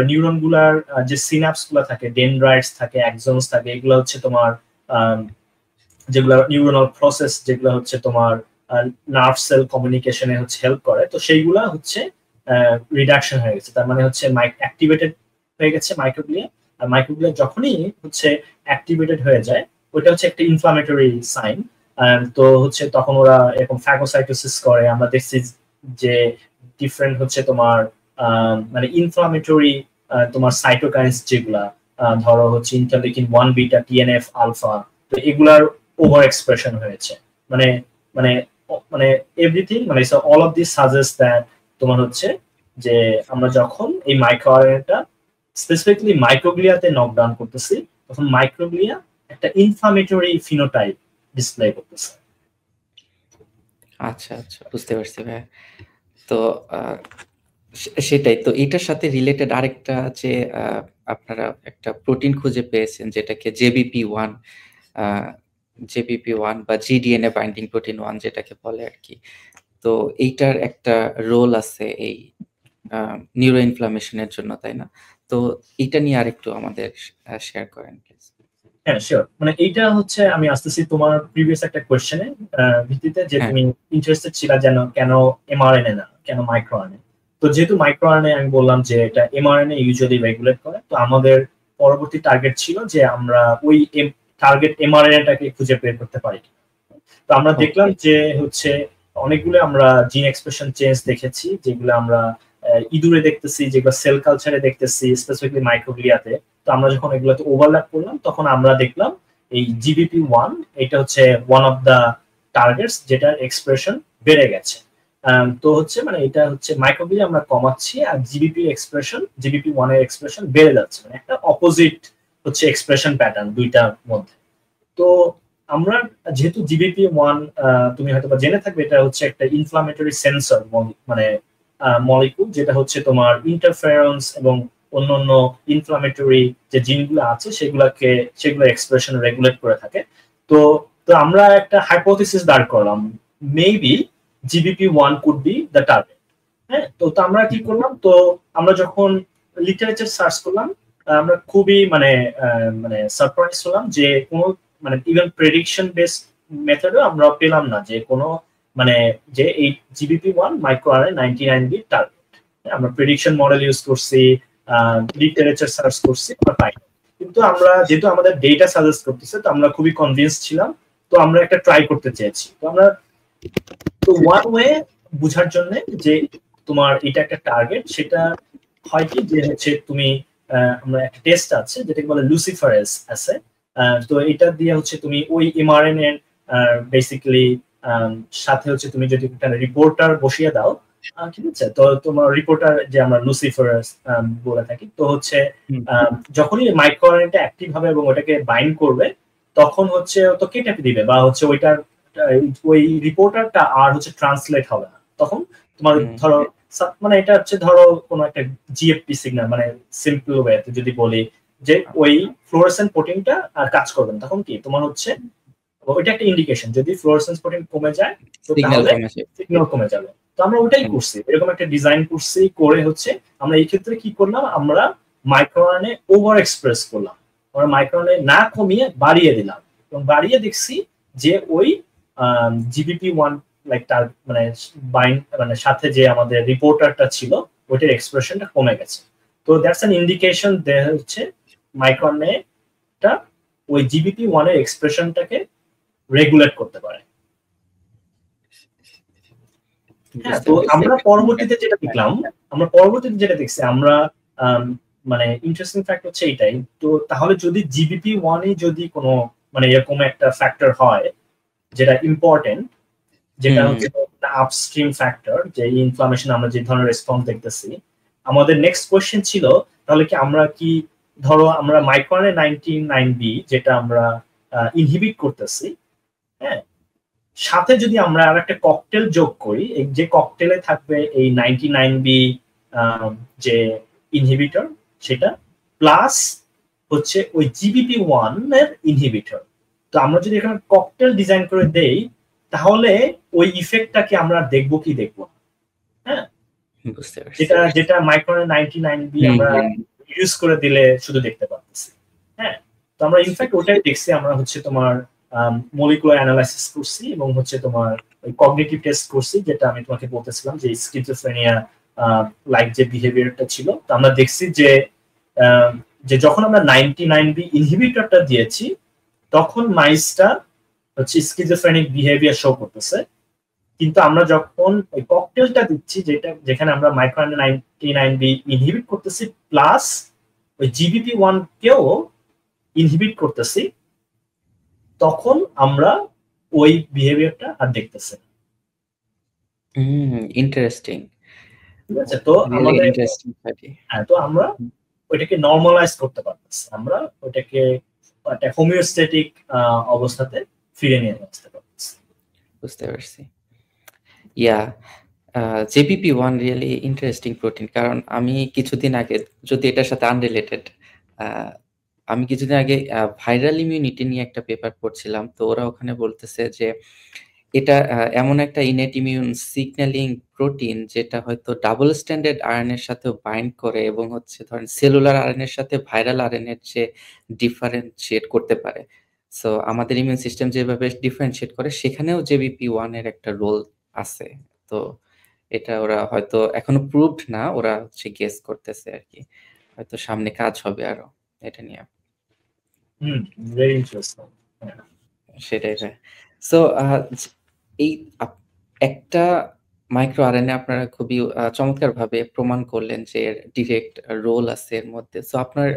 নিউরন গুলার যে সিনাপস গুলা থাকে, ডেনড্রাইটস থাকে, অ্যাক্সনস থাকে, এগুলো হচ্ছে তোমার যেগুলো নিউরনাল প্রসেস, যেগুলো হচ্ছে তোমার নার্ভ সেল কমিউনিকেশনে হচ্ছে হেল্প করে, তো সেইগুলা হচ্ছে রিডাকশন হয়ে গেছে। তার মানে হচ্ছে অ্যাক্টিভেটেড হয়ে গেছে মাইক্রোগ্লিয়া। আর মাইক্রোগ্লিয়া যখনই হচ্ছে অ্যাক্টিভেটেড হয়ে যায়, ওইটা হচ্ছে একটা ইনফ্লামেটরি সাইন। তো হচ্ছে তখন ওরা এরকম ফ্যাগোসাইটোসিস করে। আমরা দেখছি যে ডিফারেন্ট হচ্ছে তোমার মানে ইনফ্লামেটরি তোমার সাইটোকাইন্স যেগুলা ধরো হচ্ছে ইন্টারলিউকিন 1 বিটা, টিএনএফ আলফা, তো এগুলার ওভার এক্সপ্রেশন হয়েছে। মানে মানে মানে এভরিথিং মানে all of this suggest that তোমার হচ্ছে যে আমরা যখন এই মাইক্রোআরএনএটা স্পেসিফিকলি মাইক্রোগ্লিয়াতে নকডাউন করতেছি, তখন মাইক্রোগ্লিয়া একটা ইনফ্লামেটরি ফিনোটাইপ ডিসপ্লে করতেছে। আচ্ছা, আচ্ছা, বুঝতে পারছি ভাইয়া। তো আ সেটাই। তো এটার সাথে রিলেটেড আরেকটা যে আ আপনারা একটা প্রোটিন খুঁজে পেয়েছেন যেটাকে JBP1 আ JBP1 বা GDNA বাইন্ডিং প্রোটিন 1 যেটাকে বলে আরকি। তো এইটার একটা রোল আছে এই আ নিউরো ইনফ্লামেশন এর জন্য, তাই না? তো এইটা নিয়ে আরেকটু আমাদের শেয়ার করেন প্লিজ। হ্যাঁ, শিওর। মানে এইটা হচ্ছে আমি আসতেছি তোমার প্রিভিয়াস একটা কোয়েশ্চেনে ভিত্তিতে, যে হ্যাঁ, তুমি ইন্টারেস্টেড ছিলা যেন কেন এমআরএনএ না, কেন মাইক্রোআরএনএ। তো যেহেতু মাইক্রোআরএনএ আমি বললাম যে এটা এমআরএনএ ইউজুয়ালি রেগুলেট করে, তো আমাদের পরবর্তী টার্গেট ছিল যে আমরা ওই টার্গেট এমআরএনএটাকে খুঁজে বের করতে পারি। তো আমরা দেখলাম ওকে। যে হচ্ছে অনেকগুলো আমরা জিন এক্সপ্রেশন চেঞ্জ দেখেছি, যেগুলো আমরা ইঁদুরে দেখতেছি, যেগুলো সেল কালচারে দেখতেছি, স্পেসিফিকলি মাইক্রোগ্লিয়াতে। তো আমরা যখন এগুলোতে ওভারল্যাপ করলাম, তখন আমরা দেখলাম এই জিবিপি 1 এটা হচ্ছে ওয়ান অফ দা টার্গেটস যেটার এক্সপ্রেশন বেড়ে গেছে। তো হচ্ছে মানে এটা হচ্ছে মাইক্রোগ্লিয়া আমরা কমাচ্ছি, আর জিবিপি 1 এর এক্সপ্রেশন বেড়ে যাচ্ছে, মানে একটা অপোজিট হচ্ছে এক্সপ্রেশন প্যাটার্ন দুইটার মধ্যে। তো আমরা যেহেতু জিবিপি 1 তুমি হয়তো বা জেনে থাকবে, এটা হচ্ছে একটা ইনফ্লামেটরি সেন্সর, মানে মলিকুল, যেটা হচ্ছে তোমার ইন্টারফেরেন্স এবং অন্যান্য ইনফ্লামেটরি যে জিনগুলো আছে সেগুলো এক্সপ্রেশন রেগুলেট করে থাকে। তো তো আমরা একটা হাইপোথিসিস দাঁড় করলাম, maybe GBP 1 could be the target. হ্যাঁ, তো আমরা কি করলাম, তো আমরা যখন লিটারেচার সার্চ করলাম, আমরা খুবই মানে মানে সারপ্রাইজ হলাম যে কোনো মানে ইভেন প্রেডিকশন বেসড মেথডও আমরা পেলাম না যে কোনো মানে যে এই জিবিপি 1 মাইক্রোআরএনএ 99 বি টার্গেট। আমরা প্রেডিকশন মডেল ইউজ করছি, লিটারেচার সার্চ করছি, আমরা পাই। কিন্তু আমরা যেহেতু আমাদের ডেটা সাজেস্ট করতেছে, তো আমরা খুবই কনভিন্স ছিলাম, তো আমরা একটা ট্রাই করতে চেয়েছি। তো আমরা তো ওয়ান ওয়ে বুঝার জন্য যে তোমার এটা একটা টার্গেট, সেটা হয় কি যে হচ্ছে তুমি আমরা একটা টেস্ট আছে যেটাকে বলে লুসিফারেস আছে। তো এটা দিয়ে হচ্ছে তুমি ওই এমআরএনএ বেসিক্যালি সাথে হচ্ছে তুমি যদি একটা রিপোর্টার বসিয়ে দাও, ঠিক আছে? তো তোমার রিপোর্টার যে আমরা লুসিফারেস বলে থাকি, তো হচ্ছে হুম, যখনই মাইক্রোআরএনএটা অ্যাক্টিভ হবে এবং ওটাকে বাইন্ড করবে, তখন হচ্ছে তো কেটে দিবে, বা হচ্ছে ওইটার ওই রিপোর্টারটা আর হচ্ছে ট্রান্সলেট হবে না। তখন তোমার হুম, ধরো মানে এটা হচ্ছে ধরো কোনো একটা জিএফপি সিগন্যাল, মানে সিম্পল ওয়েতে যদি বলি যে ওই ফ্লোরোসেন্ট প্রোটিনটা আর কাজ করবে না, তখন কি তোমার হচ্ছে ওইটা একটা ইন্ডিকেশন, যদি ফ্লোরোসেন্স প্রোটিন কমে যায় তো তাহলে সিগন্যাল কমে যাবে। তো আমরা ওটাই করছি, এরকম একটা ডিজাইন করছি, করে হচ্ছে আমরা এই ক্ষেত্রে কি করলাম, আমরা মাইক্রোআরএনএ ওভার এক্সপ্রেস করলাম, আমরা মাইক্রোআরএনএ না কমিয়ে বাড়িয়ে দিলাম, এবং বাড়িয়ে দেখছি যে ওই GBP1 লাইক তার মানে বাইন্ড মানে সাথে যে আমাদের রিপোর্টারটা ছিল ওইটার এক্সপ্রেশনটা কমে গেছে। তো দ্যাটস অ্যান ইন্ডিকেশন দেয়া হচ্ছে মাইক্রোআরএনএটা ওই GBP1 এর এক্সপ্রেশনটাকে রেগুলেট করতে পারে। হ্যাঁ, তো আমরা পরবর্তীতে যেটা দেখলাম, যেটা দেখছি আমরা মানে ইন্টারেস্টিং ফ্যাক্ট হচ্ছে এটাই। তো তাহলে যদি GBP1 এ যদি কোনো মানে এরকম একটা ফ্যাক্টর হয় যেটা ইম্পর্টেন্ট, যেটা হচ্ছে আপস্ট্রিম ফ্যাক্টর, যে ইনফ্লামেশন আমরা যে ধরনের রেসপন্স দেখতেছি, আমাদের নেক্সট কোয়েশ্চেন ছিল তাহলে কি আমরা কি ধরো আমরা মাইক্রোআরএনএ 99B যেটা আমরা ইনহিবিট করতেছি, হ্যাঁ, সাথে যদি আমরা আর একটা ককটেল যোগ করি, এই যে ককটেলে থাকবে এই 99B যে ইনহিবিটর সেটা প্লাস হচ্ছে ওই GBP1 এর ইনহিবিটর, তো আমরা যদি এখানে ককটেল ডিজাইন করে দেই তাহলে ওই ইফেক্টটাকে আমরা দেখবো কি দেখবো, হ্যাঁ, যেটা মাইক্রোআরএনএ 99B আমরা ইউজ করে দিলে শুধু দেখতে পাচ্ছি। হ্যাঁ, তো আমরা ইনফ্যাক্ট ওটাই দেখছি, আমরা হচ্ছে তোমার মলিকুলার অ্যানালাইসিস করছি এবং হচ্ছে তোমার ওই কগনিটিভ টেস্ট করছি, যেটা আমি তোমাকে বলতেছিলাম যে স্কিজোফ্রেনিয়া লাইক যে বিহেভিয়ারটা ছিল। তো আমরা দেখছি যে যখন আমরা 99B ইনহিবিটরটা দিয়েছি তখন মাইসটা হচ্ছে স্কিজোফ্রেনিক বিহেভিয়ার শো করতেছে, কিন্তু আমরা যখন ওই ককটেলটা দিচ্ছি যেখানে আমরা মাইক্রোআরএনএ 99B ইনহিবিট করতেছি প্লাস ওই GBP1 কেও ইনহিবিট করতেছি, তখন আমরা ওই বিহেভিয়ারটা আর দেখতেছি। ইন্টারেস্টিং। ঠিক আছে, তো আমাদের হ্যাঁ, তো আমরা ওইটাকে নরমালাইজ করতে পারতেছি, আমরা ওইটাকে একটা হোমিওস্ট্যাটিক অবস্থাতে ফিরে নিয়ে আসতে পারতেছি। বুঝতে পারছি। ইয়া GBP1 রিয়েলি ইন্টারেস্টিং প্রোটিন, কারণ আমি কিছুদিন আগে, যদি এটার সাথে আনরিলেটেড, আমি কিছুদিন আগে ভাইরাল ইমিউনিটি নিয়ে একটা পেপার পড়ছিলাম। তো ওরা ওখানে বলতেছে যে এটা এমন একটা ইনেট ইমিউন সিগন্যালিং প্রোটিন যেটা হয়তো ডাবল স্ট্যান্ডার্ড আরএনএর সাথে বাইন্ড করে এবং হচ্ছে ধরেন সেলুলার আরএনএর সাথে ভাইরাল আরএনএর যে ডিফারেন্সিয়েট করতে পারে। সো আমাদের ইমিউন সিস্টেম যেভাবে ডিফারেন্সিয়েট করে সেখানেও GBP1 এর একটা রোল আছে। তো এটা ওরা হয়তো এখনো প্রুভড না, ওরা হচ্ছে গেস করতেছে আর কি, হয়তো সামনে কাজ হবে আরো এটা নিয়ে। Very interesting. সেটাই। সো এই একটা মাইক্রো আরএনএ আপনারা খুবই চমৎকারভাবে প্রমাণ করলেন যে এর ডিরেক্ট রোল আছে এর মধ্যে। সো আপনার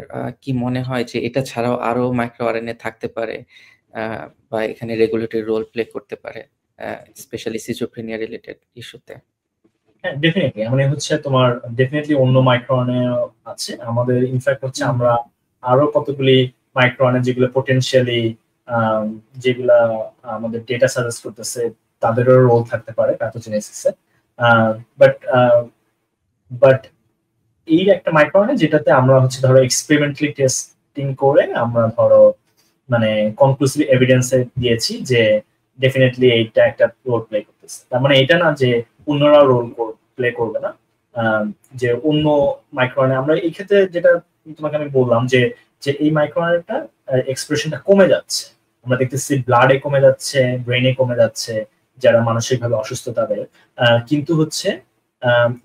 কি মনে হয় যে এটা ছাড়াও আরো মাইক্রো আরএনএ থাকতে পারে বা এখানে রেগুলেটরি রোল প্লে করতে পারে, স্পেশালি সিজোফ্রেনিয়া রিলেটেড ইস্যুতে? হ্যাঁ, ডেফিনেটলি মানে হচ্ছে তোমার ডেফিনেটলি অন্য মাইক্রো আরএনএ আছে আমাদের। ইনফ্যাক্ট হচ্ছে আমরা আরো কতগুলি মাইক্রো আরএনএ যেগুলো পটেনশিয়ালি যেগুলা আমাদের ডেটা সাজেস্ট করতেছে তাদেরও রোল থাকতে পারে প্যাথোজেনেসিসে, বাট এই একটা মাইক্রো আরএনএ যেটাতে আমরা হচ্ছে ধরো এক্সপেরিমেন্টালি টেস্টিং করে আমরা ধরো মানে কনক্লুসিভ এভিডেন্সে দিয়েছি যে ডেফিনেটলি এইটা একটা রোল প্লে করতেছে। তার মানে এটা না যে অন্যরা রোল প্লে করবে না, যে অন্য মাইক্রো আরএনএ আমরা এই ক্ষেত্রে যেটা তোমাকে আমি বললাম যে এই মাইক্রো আরএনএটা এক্সপ্রেশনটা কমে যাচ্ছে, আমরা দেখতেছি ব্লাডে কমে যাচ্ছে, ব্রেনে কমে যাচ্ছে যারা মানসিকভাবে অসুস্থ তাদের, কিন্তু হচ্ছে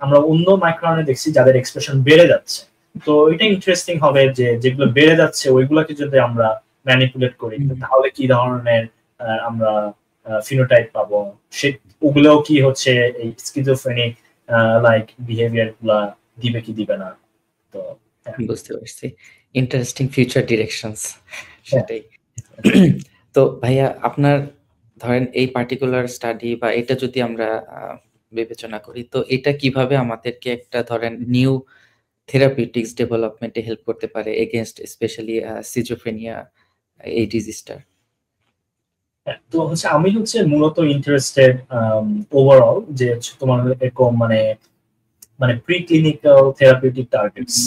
আমরা অন্য মাইক্রো আরএনএ দেখছি যাদের এক্সপ্রেশন বেড়ে যাচ্ছে। তো এটা ইন্টারেস্টিং হবে যে যেগুলো বেড়ে যাচ্ছে ওইগুলোকে যদি আমরা ম্যানিপুলেট করি তাহলে কি ধরনের আমরা ফিনোটাইপ পাবো, সে ওগুলোও কি হচ্ছে এই স্কিজোফ্রেনিক লাইক বিহেভিয়ার গুলা দিবে কি দিবে না। তো বুঝতে পারছি, ইন্টারেস্টিং ফিউচার ডিরেকশনস সেটাই। তো ভাইয়া আপনার ধরেন এই পার্টিকুলার স্টাডি বা এটা যদি আমরা বিবেচনা করি, তো এটা কিভাবে আমাদেরকে একটা ধরেন নিউ থেরাপিউটিক্স ডেভেলপমেন্টে হেল্প করতে পারে এগেইনস্ট স্পেশালি সিজোফ্রেনিয়া এই ডিজিজটা? তো হচ্ছে আমি হচ্ছে মূলত ইন্টারেস্টেড ওভারঅল যে তোমার এরকম মানে প্রি ক্লিনিক্যাল থেরাপিউটিক টার্গেটস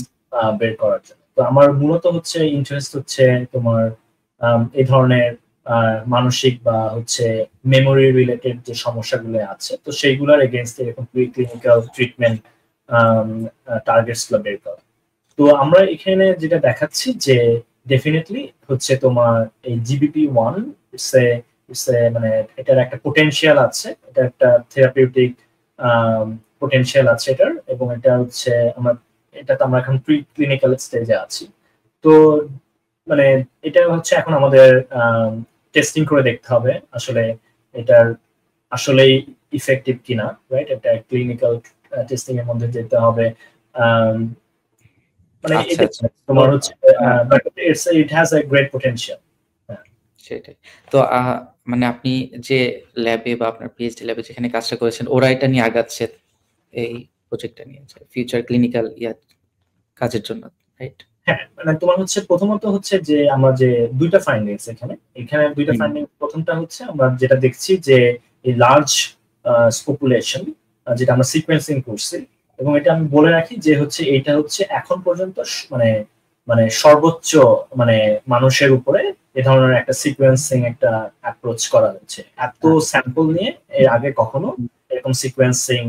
বের করার জন্য। তো আমার মূলত হচ্ছে ইন্টারেস্ট হচ্ছে তোমার এই ধরনের মানসিক বা হচ্ছে মেমোরি রিলেটেড যে সমস্যাগুলো আছে, তো সেইগুলোর এগেনস্ট এরকম ক্লিনিক্যাল ট্রিটমেন্ট টার্গেটস গুলো বের করা। তো আমরা এখানে যেটা দেখাচ্ছি যে ডেফিনেটলি হচ্ছে তোমার এই জিবিপি-1 মানে এটার একটা পোটেনশিয়াল আছে, এটা একটা থেরাপিউটিক পোটেনশিয়াল আছে এটার, এবং এটা হচ্ছে আমরা এখন প্রি ক্লিনিক্যাল স্টেজে আছি। তো মানে এটা হচ্ছে এখন আমাদের টেস্টিং করে দেখতে হবে আসলে এটার আসলেই ইফেক্টিভ কিনা, রাইট? এটা ক্লিনিক্যাল টেস্টিং এর মধ্যে যেতে হবে। মানে আচ্ছা, এটা আচ্ছা। তোমার হচ্ছে but it has a great potential. সেটাই। তো মানে আপনি যে ল্যাবে বা আপনার পিএইচডি ল্যাবে যেখানে কাজটা করেছেন, ওরা এটা নিয়ে আগাচ্ছে এই প্রজেক্টটা নিয়ে ফিউচার ক্লিনিক্যাল কাজের জন্য, রাইট? হ্যাঁ, মানে তোমার হচ্ছে প্রথমত হচ্ছে যে আমরা যে দুইটা ফাইন্ডিংস এখানে দুইটা ফাইন্ডিং, প্রথমটা হচ্ছে আমরা যেটা দেখছি যে এই লার্জ পপুলেশন যেটা আমরা সিকোয়েন্সিং করছি, এবং এটা আমি বলে রাখি যে হচ্ছে এইটা হচ্ছে এখন পর্যন্ত মানে মানে সর্বোচ্চ মানে মানুষের উপরে এ ধরনের একটা সিকোয়েন্সিং একটা অ্যাপ্রোচ করা হচ্ছে। এত স্যাম্পল নিয়ে এর আগে কখনো এরকম সিকোয়েন্সিং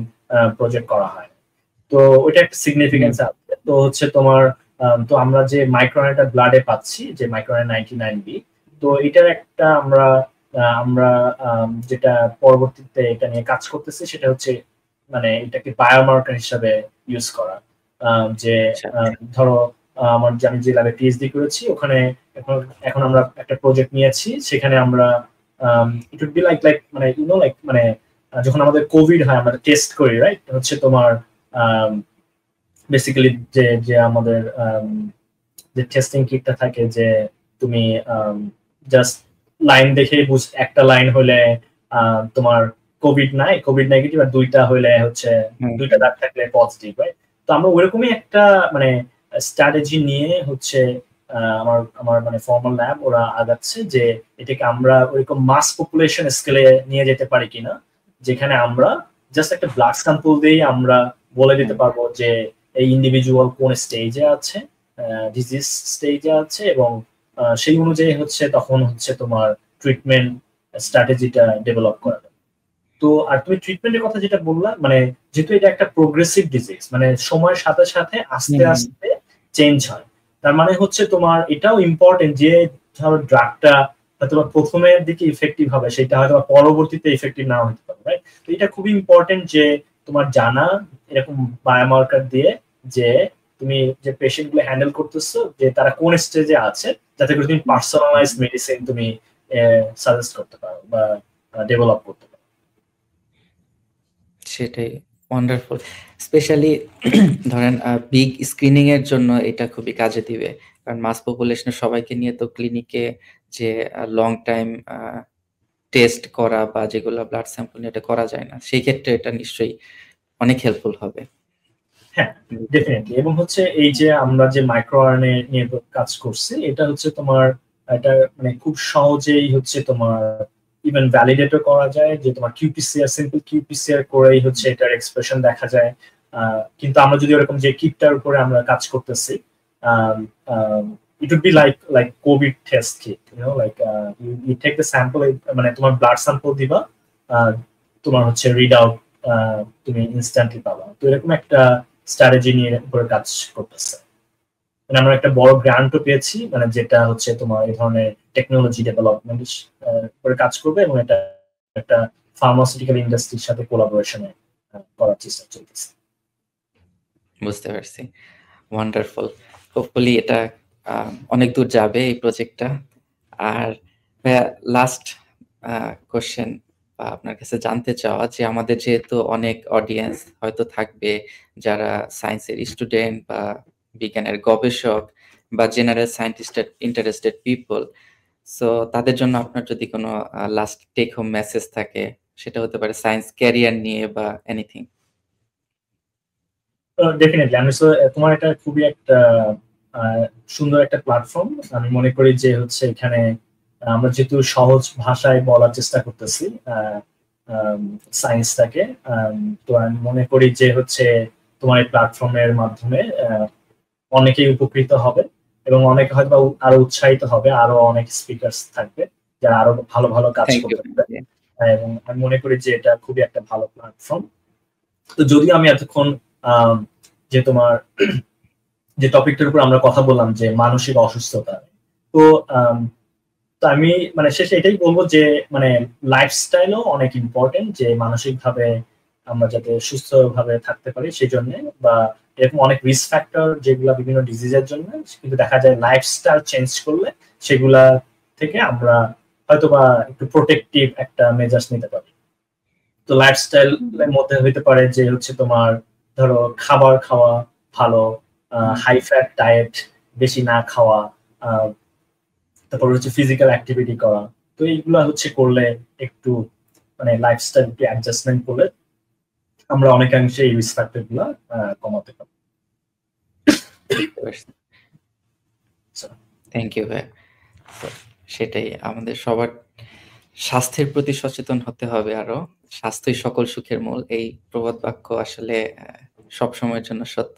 প্রজেক্ট করা হয়। তো ওইটা একটা সিগনিফিকেন্স আছে। তো হচ্ছে তোমার তো আমরা যে মাইক্রোআরএনএটা ব্লাডে পাচ্ছি, যে মাইক্রোআরএনএ 99B, তো এটার একটা আমরা যেটা পরবর্তীতে এটা নিয়ে কাজ করতেছি সেটা হচ্ছে মানে এটাকে বায়োমার্কার হিসাবে ইউজ করা। যে ধরো আমি যে ল্যাবে পিএইচডি করেছি ওখানে এখন আমরা একটা প্রজেক্ট নিয়েছি, সেখানে আমরা ইট উড বি লাইক মানে লাইক মানে যখন আমাদের কোভিড হয় আমরা টেস্ট করি, রাইট? হচ্ছে তোমার বেসিক্যালি যে আমাদের যে টেস্টিং কিটটা থাকে, যে তুমি জাস্ট লাইন দেখে একটা লাইন হলে তোমার কোভিড নেগেটিভ, আর দুইটা হলে হচ্ছে দুইটা দাগ থাকলে পজিটিভ, রাইট? তো আমরা ওইরকমই একটা মানে স্ট্র্যাটেজি নিয়ে হচ্ছে আমার মানে ফর্মাল ল্যাব ওরা আগাচ্ছে যে এটাকে আমরা ওইরকম মাস পপুলেশন স্কেলে নিয়ে যেতে পারি কিনা, যেখানে আমরা জাস্ট একটা ব্লাড স্যাম্পল দিয়ে আমরা বলে দিতে পারবো যে এই ইন্ডিভিজুয়াল কোন স্টেজে আছে, ডিজিজ স্টেজে আছে, এবং সেই অনুযায়ী হচ্ছে তখন হচ্ছে তোমার ট্রিটমেন্ট স্ট্র্যাটেজিটা ডেভেলপ করা। তো আর তুমি ট্রিটমেন্টের কথা যেটা বললা, মানে যেহেতু এটা একটা প্রোগ্রেসিভ ডিজিজ, মানে সময়ের সাথে সাথে আস্তে আস্তে চেঞ্জ হয়, তার মানে হচ্ছে তোমার এটাও ইম্পর্টেন্ট যে ধরো ড্রাগটা হয়তো প্রথমের দিকে ইফেক্টিভ হবে, সেটা হয়তো পরবর্তীতে ইফেক্টিভ না হতে পারে, রাইট? তো এটা খুবই ইম্পর্টেন্ট যে তোমার জানা এরকম বায়োমার্কার দিয়ে যে তুমি যে পেশেন্ট গুলো হ্যান্ডেল করতেছো যে তারা কোন স্টেজে আছে, যাতে করে তুমি পার্সোনালাইজড মেডিসিন তুমি সাজেস্ট করতে পারো বা ডেভেলপ করতে পারো। সেটাই, ওয়ান্ডারফুল। স্পেশালি ধরেন বিগ স্ক্রিনিং এর জন্য এটা খুবই কাজে দিবে, কারণ মাস পপুলেশনের সবাইকে নিয়ে তো ক্লিনিকে যে লং টাইম টেস্ট করা বা যেগুলো ব্লাড স্যাম্পল নিয়ে এটা করা যায় না, সেই ক্ষেত্রে এটা নিশ্চয়ই অনেক হেল্পফুল হবে। হ্যাঁ, ডেফিনেটলি। এবং হচ্ছে এই যে আমরা যে মাইক্রোআরএনএ নিয়ে কাজ করছি, এটা হচ্ছে তোমার এটা মানে খুব সহজেই হচ্ছে তোমার ইভেন ভ্যালিডেটও করা যায়, যে তোমার কিউপিসিআর সিম্পল কিউপিসিআর করেই হচ্ছে এটার এক্সপ্রেশন দেখা যায়। কিন্তু আমরা যদি ওরকম যে কিটটার উপরে আমরা কাজ করতেছি, it would be like COVID test kit, you take the sample, মানে তোমার ব্লাড স্যাম্পল দিবা, তোমার হচ্ছে রিড আউট তুমি ইনস্ট্যান্টলি পাবা। তো এরকম একটা স্ট্র্যাটেজি নিয়ে উপরে কাজ করতেছে। মানে আমরা একটা বড় গ্রান্টও পেয়েছি, মানে যেটা হচ্ছে তোমার এই ধরনের টেকনোলজি ডেভেলপমেন্ট উপরে কাজ করবে, এবং এটা একটা ফার্মাসিউটিক্যাল ইন্ডাস্ট্রির সাথে কোলাবোরেশনে করার চেষ্টা চলতেছে। বুঝতে পারছি, ওয়ান্ডারফুল। হোপফুলি এটা অনেক দূর যাবে এই প্রজেক্টটা। আর লাস্ট কোশ্চেন বা আপনার কাছে জানতে চাওয়া, যে আমাদের যেহেতু অনেক অডিয়েন্স হয়তো থাকবে যারা সায়েন্সের স্টুডেন্ট বা বিজ্ঞানের গবেষক বা জেনারেল সায়েন্টিস্টের ইন্টারেস্টেড পিপল, সো তাদের জন্য আপনার যদি কোনো লাস্ট টেক হোম মেসেজ থাকে, সেটা হতে পারে সায়েন্স ক্যারিয়ার নিয়ে বা এনিথিং। ডেফিনেটলি আমি তোমার এটা খুবই একটা সুন্দর একটা প্ল্যাটফর্ম। আমি মনে করি যে হচ্ছে এখানে আমরা যেহেতু সহজ ভাষায় বলার চেষ্টা করতেছি সায়েন্সটাকে, তো আমি মনে করি যে হচ্ছে তোমার এই প্ল্যাটফর্মের মাধ্যমে অনেকেই উপকৃত হবে। এবং অনেকে হয়তো আরো উৎসাহিত হবে, আরো অনেক স্পিকার্স থাকবে যারা আরো ভালো ভালো কাজ থ্যাংক ইউ। করতে পারবে। এবং আমি মনে করি যে এটা খুবই একটা ভালো প্ল্যাটফর্ম। তো যদিও আমি এতক্ষণ যে তোমার যে টপিকটার উপর আমরা কথা বললাম যে মানসিক অসুস্থতা, তো তো আমি মানে শেষে এটাই বলবো যে মানে লাইফস্টাইলও অনেক ইম্পর্টেন্ট, যে মানসিক ভাবে আমরা যাতে সুস্থভাবে থাকতে পারি সেই জন্য, বা এরকম অনেক রিস্ক ফ্যাক্টর যেগুলো বিভিন্ন ডিজিজের জন্য, কিন্তু দেখা যায় লাইফস্টাইল চেঞ্জ করলে সেগুলা থেকে আমরা হয়তোবা একটু প্রোটেক্টিভ একটা মেজাজ নিতে পারি। তো লাইফস্টাইলের মধ্যে হইতে পারে যে হচ্ছে তোমার ধরো খাবার খাওয়া ভালো, হাই ফ্যাট ডায়েট বেশি না খাওয়া, তারপর হচ্ছে ফিজিক্যাল অ্যাক্টিভিটি করা। তো এইগুলা হচ্ছে করলে একটু মানে লাইফস্টাইল একটু অ্যাডজাস্টমেন্ট করলে আমরা অনেকাংশে এই রিস্ক ফ্যাক্টর গুলা কমাতে পারি। থ্যাংক ইউ ভাই। সেটাই, আমাদের সবার স্বাস্থ্যের প্রতি সচেতন হতে হবে আরো। স্বাস্থ্যই সকল সুখের মূল, এই প্রবাদ বাক্য আসলে সব সময়ের জন্য সত্য।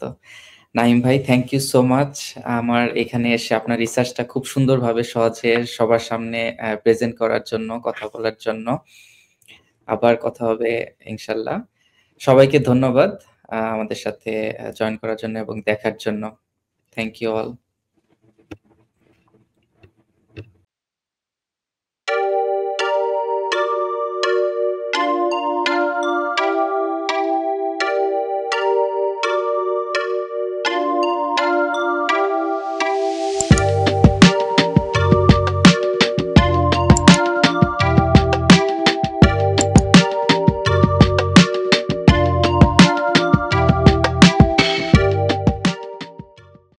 নাইম ভাই, থ্যাংক ইউ সো মাচ আমার এখানে এসে আপনার রিসার্চটা খুব সুন্দরভাবে সহজে সবার সামনে প্রেজেন্ট করার জন্য, কথা বলার জন্য। আবার কথা হবে ইনশাল্লাহ। সবাইকে ধন্যবাদ আমাদের সাথে জয়েন করার জন্য এবং দেখার জন্য। Thank you all.